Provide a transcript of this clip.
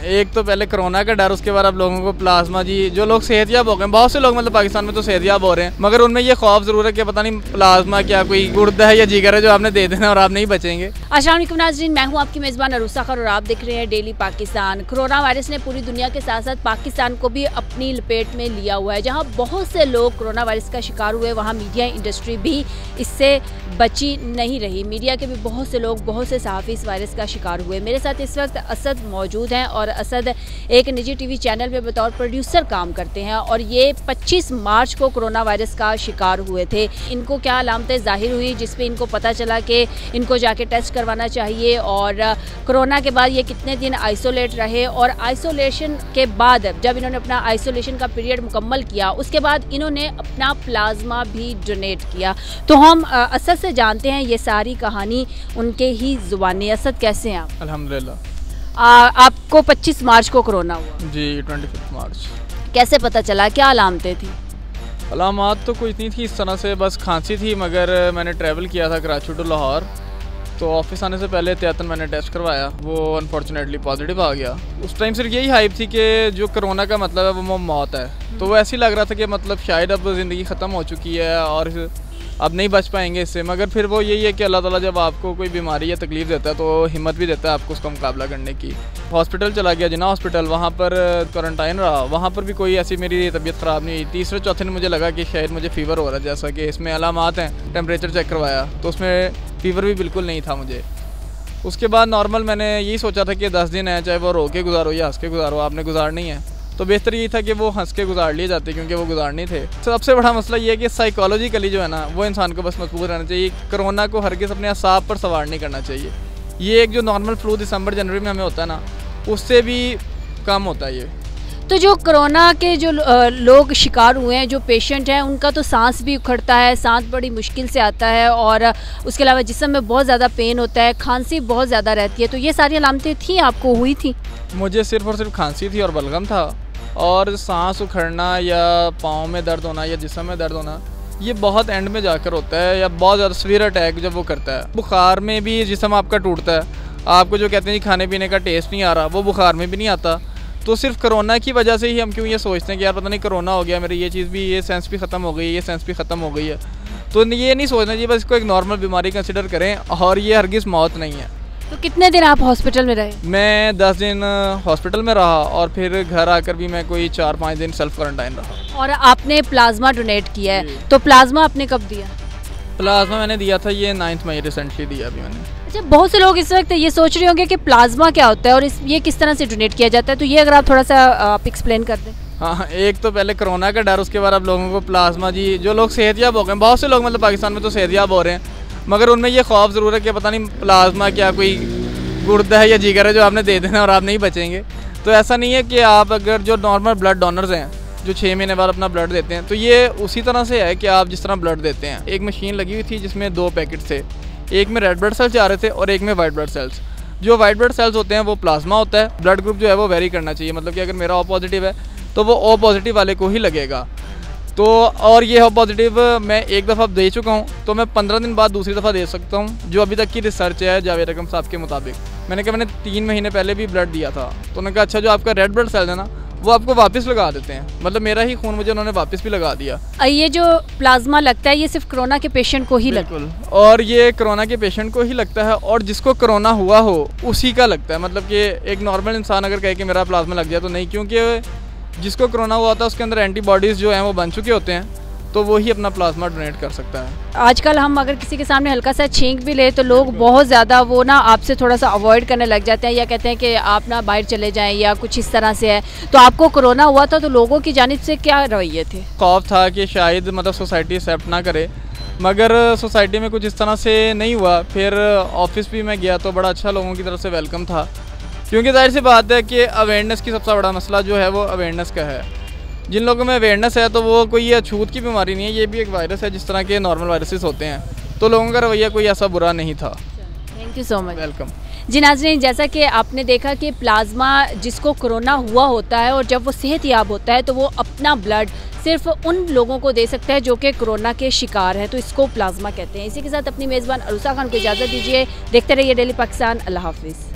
एक तो पहले कोरोना का डर, उसके बाद अब लोगों को प्लाज्मा, जी जो लोग सेहतयाब हो गए, बहुत से लोग मतलब पाकिस्तान में तो सेहतयाब हो रहे हैं, मगर उनमें ये खौफ जरूर है कि पता नहीं प्लाज्मा क्या कोई गुर्दा है या जिगर है जो आपने दे देना और आप नहीं बचेंगे। अस्सलाम वालेकुम नाज़रीन, मैं हूं आपकी मेज़बान अरूसा खान और आप देख रहे हैं डेली पाकिस्तान। कोरोना वायरस ने पूरी दुनिया के साथ साथ पाकिस्तान को भी अपनी लपेट में लिया हुआ है। जहां बहुत से लोग कोरोना वायरस का शिकार हुए, वहां मीडिया इंडस्ट्री भी इससे बची नहीं रही। मीडिया के भी बहुत से लोग, बहुत से सहाफ़ी इस वायरस का शिकार हुए। मेरे साथ इस वक्त असद मौजूद हैं और असद एक निजी टीवी चैनल में बतौर प्रोड्यूसर काम करते हैं और ये 25 मार्च को कोरोना वायरस का शिकार हुए थे। इनको क्या अलामतें ज़ाहिर हुई जिस पे इनको पता चला कि इनको जाके टेस्ट करवाना चाहिए, और कोरोना के बाद ये कितने दिन आइसोलेट रहे, और आइसोलेशन के बाद जब इन्होंने अपना आइसोलेशन का पीरियड मुकम्मल किया उसके बाद इन्होंने अपना प्लाज्मा भी डोनेट किया। तो हम असद से जानते हैं ये सारी कहानी उनके ही ज़ुबानी। असद, कैसे हैं आप? अल्हम्दुलिल्लाह। आपको 25 मार्च को कोरोना हुआ जी, 25 मार्च। कैसे पता चला, क्या अलामतें थी? अलामात तो कुछ नहीं थी इस तरह से, बस खांसी थी, मगर मैंने ट्रैवल किया था कराची टू लाहौर, तो ऑफिस आने से पहले एहतियातन मैंने टेस्ट करवाया, वो अनफॉर्चुनेटली पॉजिटिव आ गया। उस टाइम सिर्फ यही हाइप थी कि जो कोरोना का मतलब है वो मौत है, तो वो ऐसे ही लग रहा था कि मतलब शायद अब ज़िंदगी ख़त्म हो चुकी है और अब नहीं बच पाएंगे इससे। मगर फिर वो यही है कि अल्लाह ताला जब आपको कोई बीमारी या तकलीफ़ देता है तो हिम्मत भी देता है आपको उसका मुकाबला करने की। हॉस्पिटल चला गया, जिन्ना हॉस्पिटल, वहाँ पर क्वारंटाइन रहा, वहाँ पर भी कोई ऐसी मेरी तबीयत ख़राब नहीं हुई। तीसरे चौथे दिन मुझे लगा कि शायद मुझे फ़ीवर हो रहा है, जैसा कि इसमें अलामात हैं। टेम्परेचर चेक करवाया तो उसमें फ़ीवर भी बिल्कुल नहीं था मुझे। उसके बाद नॉर्मल मैंने यही सोचा था कि 10 दिन है, चाहे वो रो के गुजारो या हंस के गुजारो, आपने गुजारनी है, तो बेहतर यही था कि वो हंस के गुजार लिए जाते क्योंकि वो गुजारने थे। सबसे बड़ा मसला ये है कि साइकोलॉजिकली जो है ना वो इंसान को बस मजबूत रहना चाहिए। कोरोना को हरगिज़ अपने असाब पर सवार नहीं करना चाहिए। ये एक जो नॉर्मल फ्लू दिसंबर जनवरी में हमें होता है ना, उससे भी कम होता है ये। तो जो कोरोना के जो लोग शिकार हुए हैं, जो पेशेंट हैं, उनका तो सांस भी उखड़ता है, सांस बड़ी मुश्किल से आता है, और उसके अलावा जिस्म में बहुत ज़्यादा पेन होता है, खांसी बहुत ज़्यादा रहती है। तो ये सारी अलामतें थी, आपको हुई थी? मुझे सिर्फ और सिर्फ खांसी थी और बलगम था, और सांस उखड़ना या पाँव में दर्द होना या जिस्म में दर्द होना ये बहुत एंड में जाकर होता है, या बहुत ज़्यादा सीवियर अटैक जब वो करता है। बुखार में भी जिस्म आपका टूटता है, आपको जो कहते हैं खाने पीने का टेस्ट नहीं आ रहा, वो बुखार में भी नहीं आता। तो सिर्फ कोरोना की वजह से ही हम क्यों ये सोचते हैं कि यार पता नहीं कोरोना हो गया मेरी, ये चीज़ भी, ये सेंस भी ख़त्म हो गई, ये सेंस भी ख़त्म हो गई है। तो ये नहीं सोचना चाहिए, बस इसको एक नॉर्मल बीमारी कंसिडर करें, और ये हरगिज़ मौत नहीं है। तो कितने दिन आप हॉस्पिटल में रहे? मैं 10 दिन हॉस्पिटल में रहा, और फिर घर आकर भी मैं कोई 4-5 दिन सेल्फ क्वारंटाइन रहा। और आपने प्लाज्मा डोनेट किया है, तो प्लाज्मा आपने कब दिया? प्लाज्मा मैंने दिया था ये 9 मई, रिसेंटली दिया अभी मैंने। अच्छा, बहुत से लोग इस वक्त ये सोच रहे होंगे कि प्लाज्मा क्या होता है और ये किस तरह से डोनेट किया जाता है, तो ये अगर आप थोड़ा सा आप एक्सप्लेन कर दें। हाँ, एक तो पहले कोरोना का डर, उसके बाद अब लोगों को प्लाज्मा, जी जो लोग सेहतयाब हो गए, बहुत से लोग मतलब पाकिस्तान में तो सेहतयाब हो रहे हैं, मगर उनमें ये खौफ ज़रूर है कि पता नहीं प्लाज्मा क्या कोई गुर्दा है या जिगर है जो आपने दे देना और आप नहीं बचेंगे। तो ऐसा नहीं है कि आप अगर जो नॉर्मल ब्लड डोनर्स हैं जो 6 महीने बाद अपना ब्लड देते हैं, तो ये उसी तरह से है कि आप जिस तरह ब्लड देते हैं। एक मशीन लगी हुई थी जिसमें 2 पैकेट थे, एक में रेड ब्लड सेल्स जा रहे थे और एक में वाइट ब्लड सेल्स। जो वाइट ब्लड सेल्स होते हैं वो प्लाज्मा होता है। ब्लड ग्रुप जो है वो वेरी करना चाहिए, मतलब कि अगर मेरा ओ पॉजिटिव है तो वो ओ पॉजिटिव वाले को ही लगेगा। तो और ये ओ पॉजिटिव मैं एक दफ़ा दे चुका हूँ, तो मैं 15 दिन बाद दूसरी दफ़ा दे सकता हूँ, जो अभी तक की रिसर्च है जावेद अकरम साहब के मुताबिक। मैंने कहा मैंने 3 महीने पहले भी ब्लड दिया था, तो उन्होंने कहा अच्छा जो आपका रेड ब्लड सेल है ना वो आपको वापस लगा देते हैं, मतलब मेरा ही खून मुझे उन्होंने वापस भी लगा दिया। ये जो प्लाज्मा लगता है ये सिर्फ कोरोना के पेशेंट को ही लगता है? और ये कोरोना के पेशेंट को ही लगता है, और जिसको कोरोना हुआ हो उसी का लगता है। मतलब कि एक नॉर्मल इंसान अगर कहे कि मेरा प्लाज्मा लग जाए तो नहीं, क्योंकि जिसको कोरोना हुआ था उसके अंदर एंटीबॉडीज़ जो हैं वो बन चुके होते हैं, तो वो ही अपना प्लाज्मा डोनेट कर सकता है। आजकल हम अगर किसी के सामने हल्का सा छींक भी ले तो लोग बहुत ज़्यादा वो ना आपसे थोड़ा सा अवॉइड करने लग जाते हैं, या कहते हैं कि आप ना बाहर चले जाएं या कुछ इस तरह से है। तो आपको कोरोना हुआ था तो लोगों की जानिब से क्या रवैये थे? खौफ था कि शायद मतलब सोसाइटी एक्सेप्ट ना करे, मगर सोसाइटी में कुछ इस तरह से नहीं हुआ। फिर ऑफिस भी मैं गया तो बड़ा अच्छा लोगों की तरफ से वेलकम था, क्योंकि जाहिर सी बात है कि अवेयरनेस की सबसे बड़ा मसला जो है वो अवेयरनेस का है। जिन लोगों में अवेयरनेस है तो वो कोई ये अछूत की बीमारी नहीं है, ये भी एक वायरस है जिस तरह के नॉर्मल वायरसेस होते हैं, तो लोगों का रवैया कोई ऐसा बुरा नहीं था। Thank you so much. Welcome. जी नाज़रीन, जैसा कि आपने देखा कि प्लाज्मा जिसको कोरोना हुआ होता है और जब वो सेहतयाब होता है तो वो अपना ब्लड सिर्फ उन लोगों को दे सकता है जो कि कोरोना के शिकार हैं, तो इसको प्लाज्मा कहते हैं। इसी के साथ अपनी मेज़बान अरूसा खान को इजाज़त दीजिए। देखते रहिए डेली पाकिस्तान। अल्लाह हाफिज़।